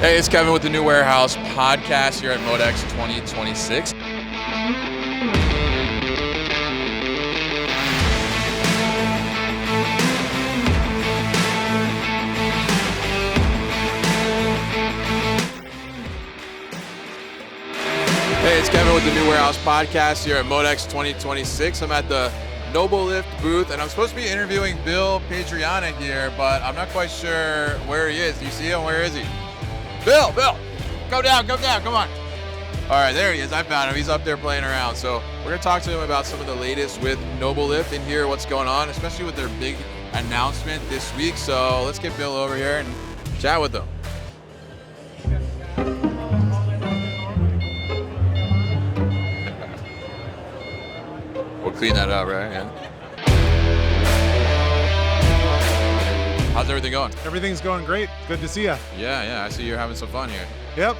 Hey, it's Kevin with the New Warehouse podcast here at MODEX 2026. Hey, it's Kevin with the New Warehouse podcast here at MODEX 2026. I'm at the Noblelift booth, and I'm supposed to be interviewing Bill Pedriana here, but I'm not quite sure where he is. Do you see him? Where is he? Bill, go down, come on. All right, there he is. I found him. He's up there playing around. So we're going to talk to him about some of the latest with Noblelift and hear what's going on, especially with their big announcement this week. So let's get Bill over here and chat with him. We'll clean that up, right? Yeah. How's everything going? Everything's going great. Good to see you. Yeah. I see you're having some fun here. Yep.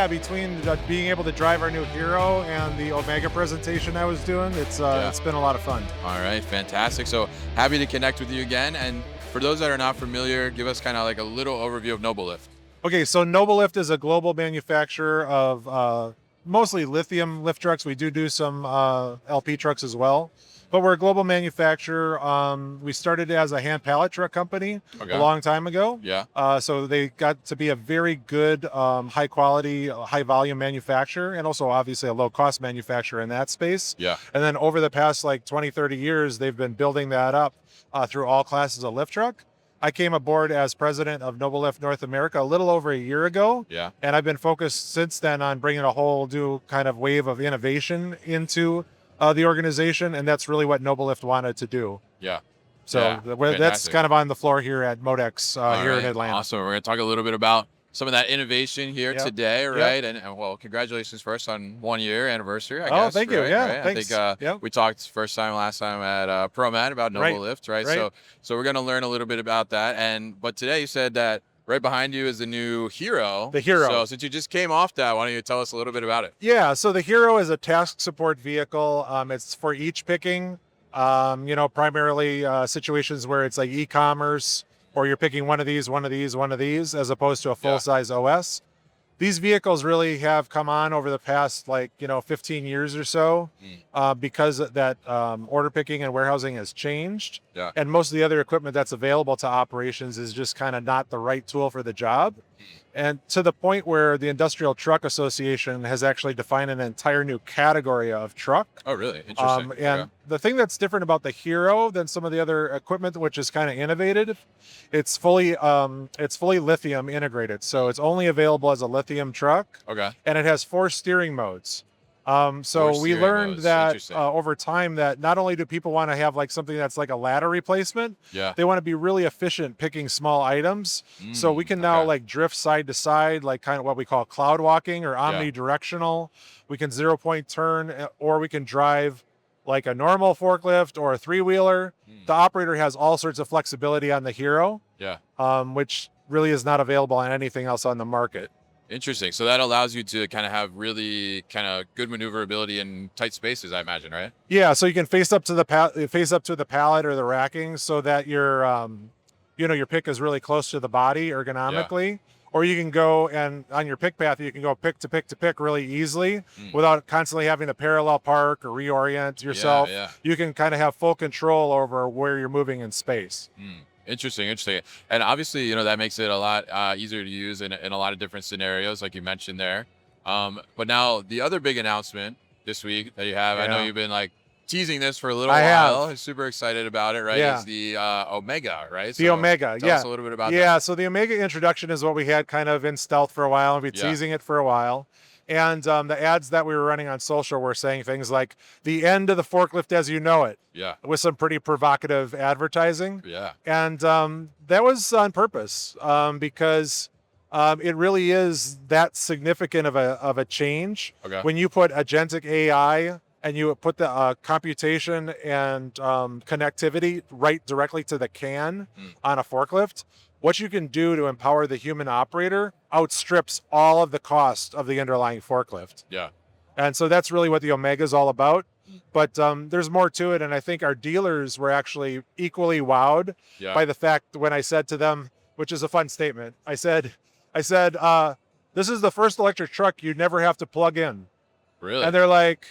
Between being able to drive our new Hero and the Omega presentation I was doing, it's been a lot of fun. All right, fantastic. So happy to connect with you again. And for those that are not familiar, give us kind of like a little overview of Noblelift. Okay, so Noblelift is a global manufacturer of mostly lithium lift trucks. We do some LP trucks as well. But we're a global manufacturer. We started as a hand pallet truck company a long time ago. Yeah. So they got to be a very good, high quality, high volume manufacturer, and also obviously a low cost manufacturer in that space. Yeah. And then over the past like 20, 30 years, they've been building that up through all classes of lift truck. I came aboard as president of Noblelift North America a little over a year ago. Yeah. And I've been focused since then on bringing a whole new kind of wave of innovation into the organization, and that's really what Noblelift wanted to do. Yeah. So that's kind of on the floor here at MODEX here in Atlanta. Awesome. We're going to talk a little bit about some of that innovation here today, right? Yep. And well, congratulations first on 1 year anniversary, I guess. Thank you. Right? Yeah, right? thanks. I think we talked last time at ProMat about Noblelift, right? So we're going to learn a little bit about that. But today you said that right behind you is the new Hero. The Hero. So since you just came off that, why don't you tell us a little bit about it? Yeah, so the Hero is a task support vehicle. It's for each picking, primarily situations where it's like e-commerce, or you're picking one of these, as opposed to a full-size OS. These vehicles really have come on over the past 15 years or so because that order picking and warehousing has changed. Yeah. And most of the other equipment that's available to operations is just kind of not the right tool for the job. And to the point where the Industrial Truck Association has actually defined an entire new category of truck. Oh, really? Interesting. The thing that's different about the Hero than some of the other equipment, which is kind of innovative, it's fully lithium integrated. So it's only available as a lithium truck. Okay. And it has 4 steering modes. So we learned that over time that not only do people want to have like something that's like a ladder replacement, they want to be really efficient picking small items. So we can now like drift side to side, like kind of what we call cloud walking or omnidirectional. We can 0-point turn, or we can drive like a normal forklift or a 3-wheeler. The operator has all sorts of flexibility on the Hero, which really is not available on anything else on the market. Interesting. So that allows you to kind of have really kind of good maneuverability in tight spaces, I imagine, right? Yeah. So you can face up to the pallet or the racking, so that your pick is really close to the body ergonomically. Yeah. Or you can go and on your pick path, you can go pick to pick really easily without constantly having to parallel park or reorient yourself. Yeah. You can kind of have full control over where you're moving in space. Interesting. And obviously, that makes it a lot easier to use in a lot of different scenarios, like you mentioned there. But now the other big announcement this week that you have, I know you've been like teasing this for a little while. I'm super excited about it, right? Yeah. Is the Omega, right? The Omega, tell us a little bit about that. Yeah, so the Omega introduction is what we had kind of in stealth for a while, and we've been teasing it for a while. And the ads that we were running on social were saying things like the end of the forklift as you know it. Yeah. With some pretty provocative advertising. Yeah. And that was on purpose because it really is that significant of a change. Okay. When you put agentic AI and you put the computation and connectivity right directly to the can on a forklift, what you can do to empower the human operator outstrips all of the cost of the underlying forklift. Yeah. And so that's really what the Omega is all about. But there's more to it. And I think our dealers were actually equally wowed by the fact when I said to them, which is a fun statement, I said, I said, this is the first electric truck you never have to plug in. Really? And they're like,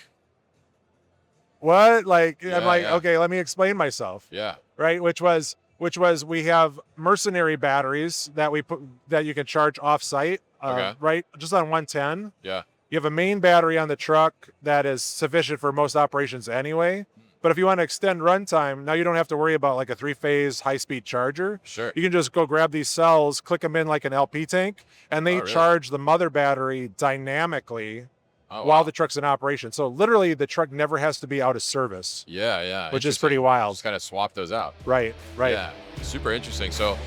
what? Like, Yeah, I'm like, yeah. okay, let me explain myself. Yeah. Right. Which was we have mercenary batteries that we put that you can charge off site. Right. Just on 110. Yeah. You have a main battery on the truck that is sufficient for most operations anyway. But if you want to extend runtime, now you don't have to worry about like a 3-phase high-speed charger. Sure. You can just go grab these cells, click them in like an LP tank, and they charge the mother battery dynamically while the truck's in operation. So literally the truck never has to be out of service. Yeah, yeah. Which is pretty wild. Just kind of swap those out. Right. Yeah, super interesting. So,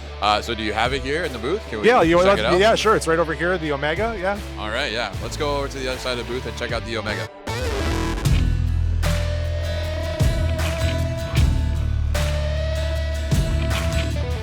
so do you have it here in the booth? Can we check it out? Yeah, sure. It's right over here, the Omega. Yeah. All right. Yeah. Let's go over to the other side of the booth and check out the Omega.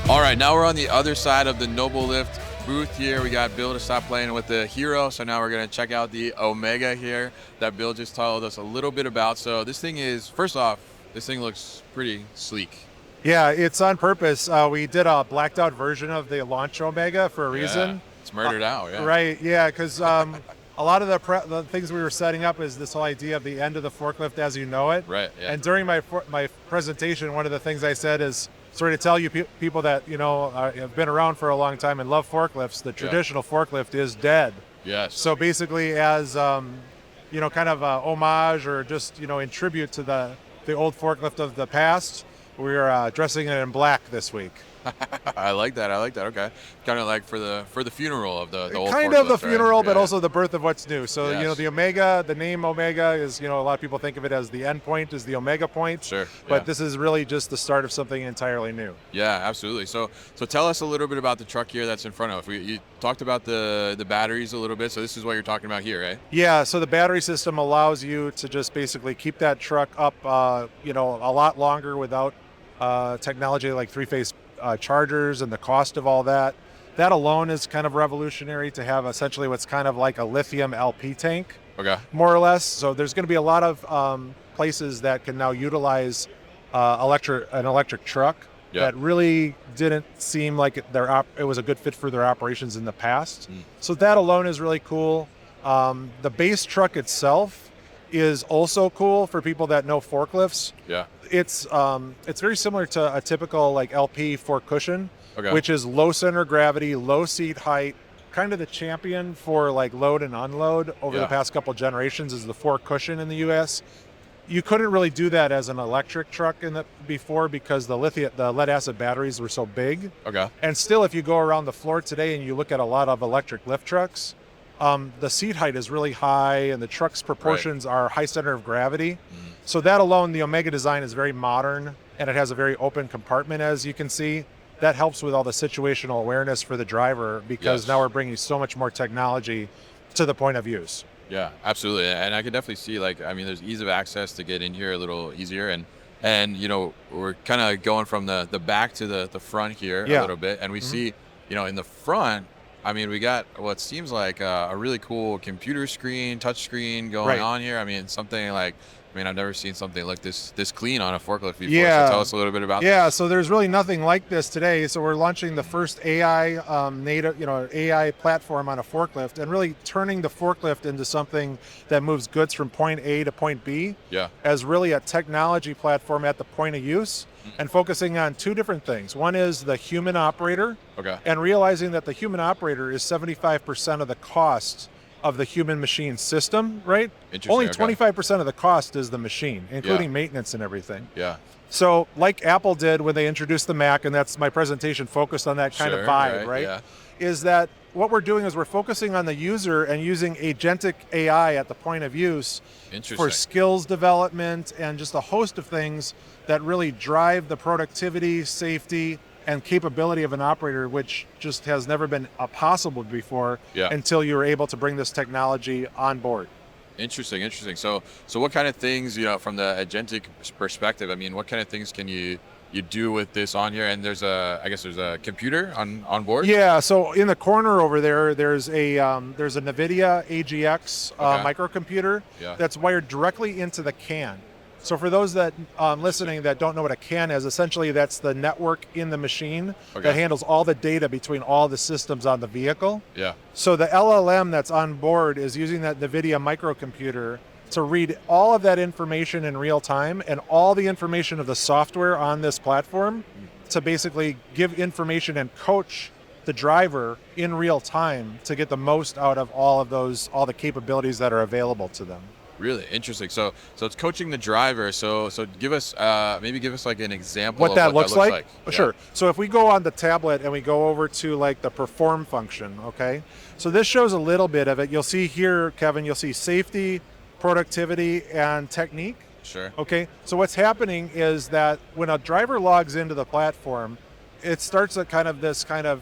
All right, now we're on the other side of the Noblelift booth here. We got Bill to stop playing with the Hero, so now we're gonna check out the Omega here that Bill just told us a little bit about. So this thing is, first off, this thing looks pretty sleek. Yeah, it's on purpose. We did a blacked out version of the launch Omega for a reason. It's murdered out, yeah. Right, yeah, because a lot of the things we were setting up is this whole idea of the end of the forklift as you know it. Right, yeah. And during my presentation, one of the things I said is, sort of tell you people that have been around for a long time and love forklifts, the traditional forklift is dead. Yes. So basically, as kind of a homage or just in tribute to the old forklift of the past, we're dressing it in black this week. I like that. Okay, kind of like for the funeral of the old kind of the funeral, right? But also the birth of what's new. So yes. The Omega, the name Omega is a lot of people think of it as the end point, is the Omega point. Sure. But this is really just the start of something entirely new. Yeah, absolutely. So tell us a little bit about the truck here that's in front of us. You talked about the batteries a little bit. So this is what you're talking about here, right? Yeah. So the battery system allows you to just basically keep that truck up, a lot longer without technology like 3-phase chargers and the cost of all that. That alone is kind of revolutionary to have essentially what's kind of like a lithium LP tank, more or less. So there's going to be a lot of places that can now utilize an electric truck that really didn't seem like it was a good fit for their operations in the past. So that alone is really cool. The base truck itself is also cool for people that know forklifts. Yeah. It's very similar to a typical like LP fork cushion, which is low center of gravity, low seat height. Kind of the champion for like load and unload over the past couple generations is the fork cushion in the US. You couldn't really do that as an electric truck before because the lead acid batteries were so big. And still, if you go around the floor today and you look at a lot of electric lift trucks, the seat height is really high and the truck's proportions are high center of gravity. So that alone, the Omega design is very modern and it has a very open compartment, as you can see. That helps with all the situational awareness for the driver because now we're bringing so much more technology to the point of use. Yeah, absolutely. And I can definitely see there's ease of access to get in here a little easier. And we're kind of going from the back to the front here a little bit. And we see, in the front, we got what seems like a really cool computer screen, touch screen going on here. Something like, I've never seen something like this clean on a forklift before. Yeah. So tell us a little bit about that. So there's really nothing like this today. So we're launching the first AI native, AI platform on a forklift and really turning the forklift into something that moves goods from point A to point B as really a technology platform at the point of use and focusing on two different things. One is the human operator and realizing that the human operator is 75% of the cost of the human machine system, right? Only 25% of the cost is the machine, including maintenance and everything. Yeah. So like Apple did when they introduced the Mac, and that's my presentation focused on that kind of vibe, right? Yeah. Is that what we're doing is we're focusing on the user and using agentic AI at the point of use for skills development and just a host of things that really drive the productivity, safety, and capability of an operator, which just has never been possible before until you were able to bring this technology on board. Interesting. So what kind of things, from the agentic perspective, what kind of things can you do with this on here? And there's a computer on board? Yeah, so in the corner over there's a NVIDIA AGX microcomputer that's wired directly into the can. So for those that listening that don't know what a CAN is, essentially that's the network in the machine that handles all the data between all the systems on the vehicle. Yeah. So the LLM that's on board is using that NVIDIA microcomputer to read all of that information in real time and all the information of the software on this platform to basically give information and coach the driver in real time to get the most out of all the capabilities that are available to them. Really interesting. So it's coaching the driver. So give us like an example what of that looks like. Yeah. Sure. So if we go on the tablet and we go over to like the perform function, okay? So this shows a little bit of it. You'll see here, Kevin, you'll see safety, productivity, and technique. Sure. Okay. So what's happening is that when a driver logs into the platform, it starts a kind of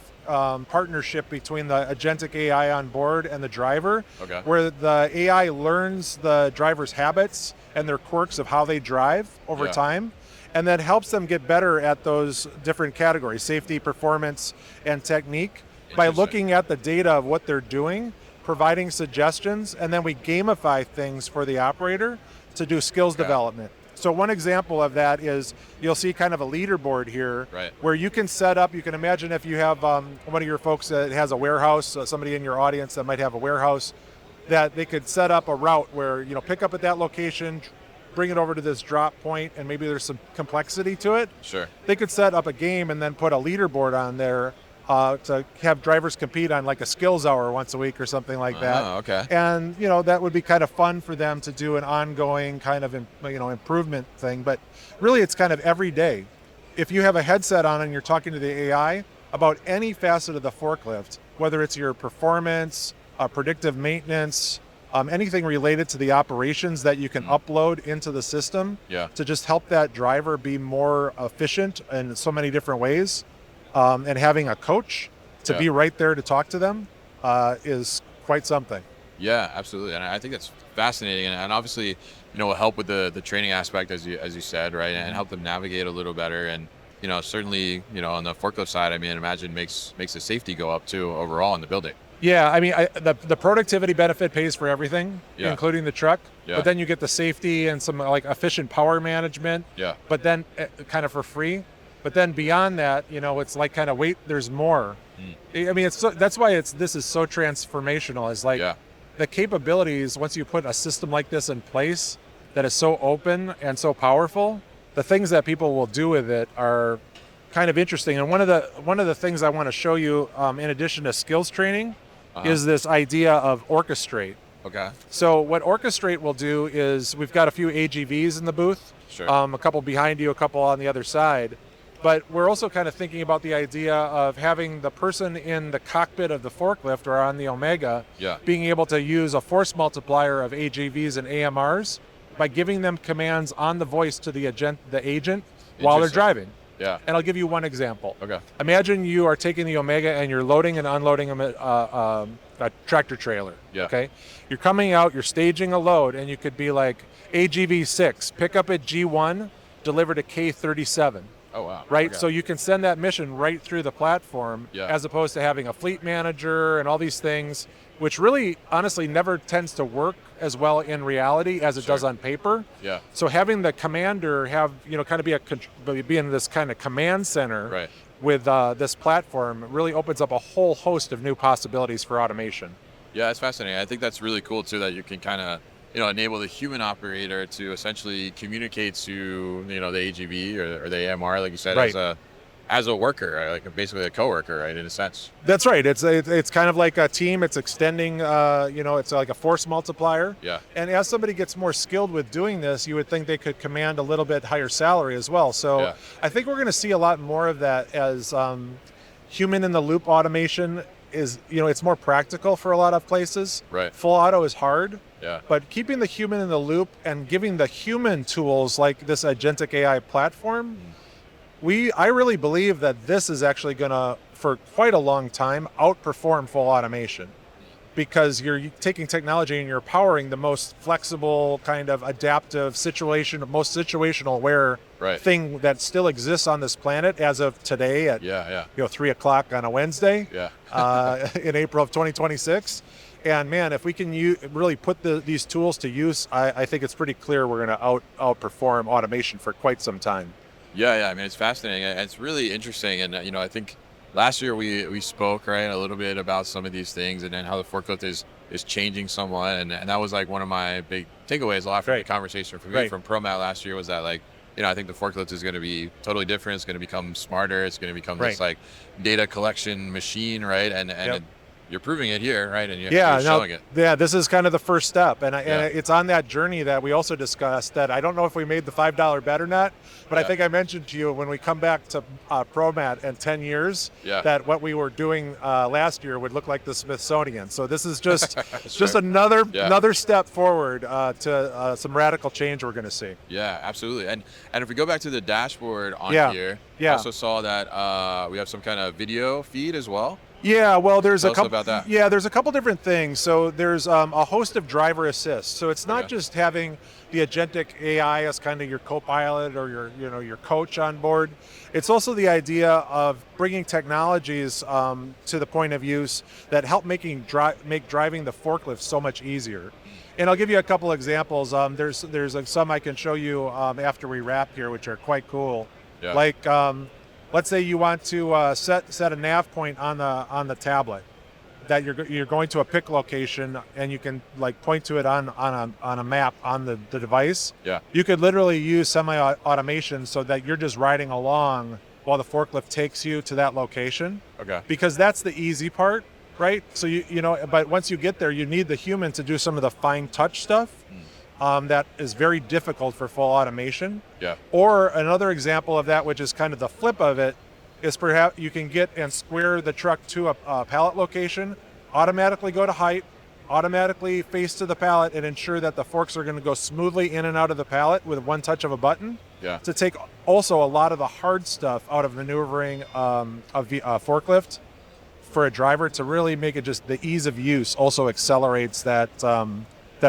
partnership between the agentic AI on board and the driver, where the AI learns the driver's habits and their quirks of how they drive over time, and then helps them get better at those different categories, safety, performance, and technique, by looking at the data of what they're doing, providing suggestions, and then we gamify things for the operator to do skills development. So one example of that is you'll see kind of a leaderboard here where you can set up, you can imagine if you have one of your folks that has a warehouse, somebody in your audience that might have a warehouse, that they could set up a route where, pick up at that location, bring it over to this drop point, and maybe there's some complexity to it. Sure. They could set up a game and then put a leaderboard on there to have drivers compete on like a skills hour once a week or something like that. Oh, okay. And, that would be kind of fun for them to do an ongoing kind of, improvement thing. But really it's kind of every day. If you have a headset on and you're talking to the AI about any facet of the forklift, whether it's your performance, predictive maintenance, anything related to the operations that you can upload into the system to just help that driver be more efficient in so many different ways. And having a coach to be right there to talk to them is quite something. Yeah, absolutely. And I think that's fascinating. And obviously, will help with the training aspect, as you said, right? And help them navigate a little better. And, certainly, on the forklift side, imagine makes the safety go up too overall in the building. Yeah, the productivity benefit pays for everything, including the truck. Yeah. But then you get the safety and some like efficient power management. Yeah. But then kind of for free. But then beyond that, it's like kind of wait, there's more. That's why this is so transformational. Is like the capabilities, once you put a system like this in place that is so open and so powerful, the things that people will do with it are kind of interesting. And one of the things I want to show you, in addition to skills training, is this idea of orchestrate. Okay. So what orchestrate will do is we've got a few AGVs in the booth, a couple behind you, a couple on the other side. But we're also kind of thinking about the idea of having the person in the cockpit of the forklift or on the Omega being able to use a force multiplier of AGVs and AMRs by giving them commands on the voice to the agent while they're driving. Yeah. And I'll give you one example. Okay. Imagine you are taking the Omega and you're loading and unloading a tractor trailer. Yeah. Okay. You're coming out, you're staging a load, and you could be like AGV 6, pick up at G1, deliver to K37. Oh, wow. Right? Okay. So you can send that mission right through the platform as opposed to having a fleet manager and all these things, which really, honestly, never tends to work as well in reality as it does on paper. Yeah. So having the commander have, kind of be in this kind of command center with this platform really opens up a whole host of new possibilities for automation. Yeah, it's fascinating. I think that's really cool, too, that you can kind of enable the human operator to essentially communicate to, the AGV or the AMR, like you said, as a worker, right? Like basically a coworker, right, in a sense. That's right. It's kind of like a team. It's extending, it's like a force multiplier. Yeah. And as somebody gets more skilled with doing this, you would think they could command a little bit higher salary as well. So I think we're going to see a lot more of that as human in the loop automation is, it's more practical for a lot of places. Right. Full auto is hard. Yeah. But keeping the human in the loop and giving the human tools like this agentic AI platform, I really believe that this is actually going to, for quite a long time, outperform full automation, because you're taking technology and you're powering the most flexible, kind of adaptive most situational aware thing that still exists on this planet as of today at 3 o'clock on a Wednesday in April of 2026. And man, if we can really put these tools to use, I think it's pretty clear we're going to outperform automation for quite some time. Yeah. I mean, it's fascinating and it's really interesting. And, I think last year we spoke, right, a little bit about some of these things and then how the forklift is changing somewhat. And that was like one of my big takeaways a lot from the conversation for me from ProMat last year was that like, I think the forklift is going to be totally different. It's going to become smarter. It's going to become this like data collection machine, right? And you're proving it here, right? And you're showing it. Yeah, this is kind of the first step. And it's on that journey that we also discussed that I don't know if we made the $5 bet or not, but I think I mentioned to you when we come back to ProMat in 10 years that what we were doing last year would look like the Smithsonian. So this is just another step forward to some radical change we're going to see. Yeah, absolutely. And if we go back to the dashboard on here, I also saw that we have some kind of video feed as well. Yeah, well, there's a couple about that. Yeah, there's a couple different things. So there's a host of driver assist. So it's not just having the agentic AI as kind of your co-pilot or your coach on board. It's also the idea of bringing technologies to the point of use that help make driving the forklift so much easier. And I'll give you a couple examples. There's some I can show you after we wrap here, which are quite cool. Yeah. Like. Let's say you want to set a nav point on the tablet that you're going to a pick location and you can like point to it on a map on the device. Yeah. You could literally use semi-automation so that you're just riding along while the forklift takes you to that location. Okay. Because that's the easy part, right? So but once you get there, you need the human to do some of the fine touch stuff. That is very difficult for full automation. Yeah. Or another example of that, which is kind of the flip of it, is perhaps you can get and square the truck to a pallet location, automatically go to height, automatically face to the pallet, and ensure that the forks are going to go smoothly in and out of the pallet with one touch of a button. Yeah. To take also a lot of the hard stuff out of maneuvering a forklift for a driver to really make it just the ease of use also accelerates that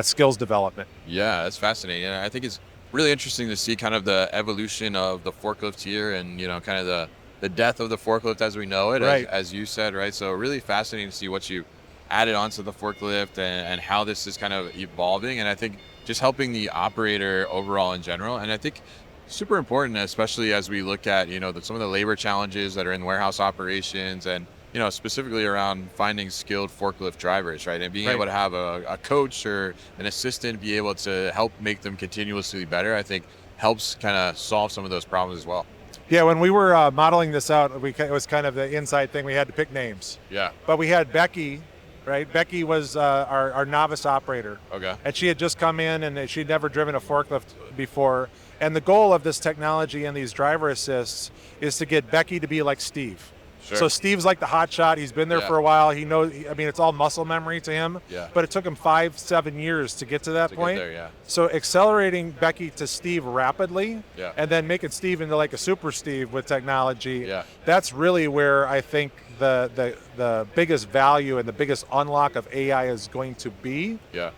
skills development. Yeah, that's fascinating. And I think it's really interesting to see kind of the evolution of the forklift here and, kind of the death of the forklift as we know it, as you said, right? So really fascinating to see what you added onto the forklift and how this is kind of evolving. And I think just helping the operator overall in general. And I think super important, especially as we look at, some of the labor challenges that are in warehouse operations and, specifically around finding skilled forklift drivers, right? And being able to have a coach or an assistant be able to help make them continuously better, I think helps kind of solve some of those problems as well. Yeah, when we were modeling this out, it was kind of the inside thing. We had to pick names. Yeah. But we had Becky, right? Becky was our novice operator. Okay. And she had just come in and she'd never driven a forklift before. And the goal of this technology and these driver assists is to get Becky to be like Steve. Sure. So Steve's like the hot shot. He's been there for a while. He knows, it's all muscle memory to him. Yeah. But it took him 5-7 years to get to that point. Get there, yeah. So accelerating Becky to Steve rapidly and then making Steve into like a super Steve with technology. Yeah. That's really where I think the biggest value and the biggest unlock of AI is going to be. Yeah.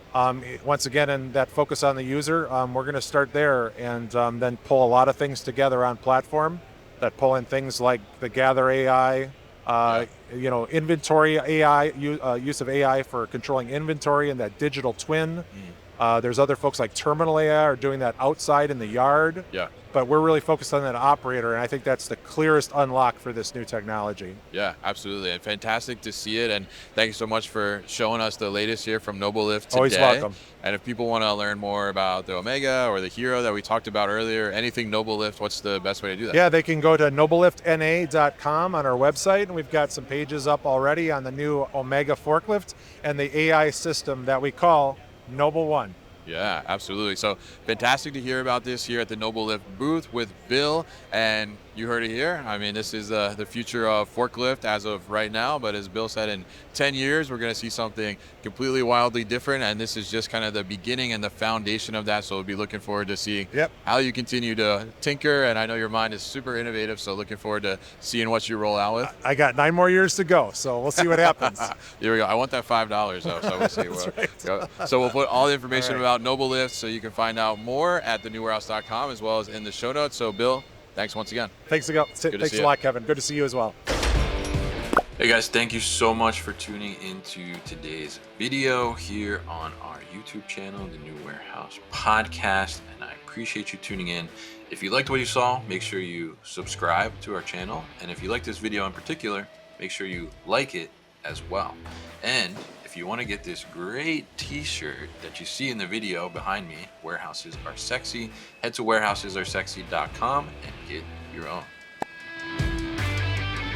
Once again, in that focus on the user, we're going to start there and then pull a lot of things together on platform that pull in things like the Gather AI, inventory AI, use of AI for controlling inventory and that digital twin. There's other folks like Terminal AI are doing that outside in the yard. Yeah. But we're really focused on that operator, and I think that's the clearest unlock for this new technology. Yeah, absolutely. And fantastic to see it. And thank you so much for showing us the latest here from Noblelift today. Always welcome. And if people want to learn more about the Omega or the Hero that we talked about earlier, anything Noblelift, what's the best way to do that? Yeah, they can go to nobleliftna.com on our website, and we've got some pages up already on the new Omega forklift and the AI system that we call Noble One. Yeah, absolutely. So fantastic to hear about this here at the Noblelift booth with Bill. And you heard it here. I mean, this is the future of forklift as of right now. But as Bill said, in 10 years, we're going to see something completely wildly different. And this is just kind of the beginning and the foundation of that. So we'll be looking forward to seeing how you continue to tinker. And I know your mind is super innovative. So looking forward to seeing what you roll out with. I got 9 more years to go. So we'll see what happens. Here we go. I want that $5 though. So we'll see. So we'll put all the information about Noblelift so you can find out more at thenewwarehouse.com as well as in the show notes. So Bill, thanks once again. Thanks a lot, Kevin. Good to see you as well. Hey guys, thank you so much for tuning into today's video here on our YouTube channel, the New Warehouse Podcast, and I appreciate you tuning in. If you liked what you saw, make sure you subscribe to our channel, and if you like this video in particular, make sure you like it as well. And if you want to get this great t-shirt that you see in the video behind me, Warehouses Are Sexy, head to warehousesaresexy.com and get your own.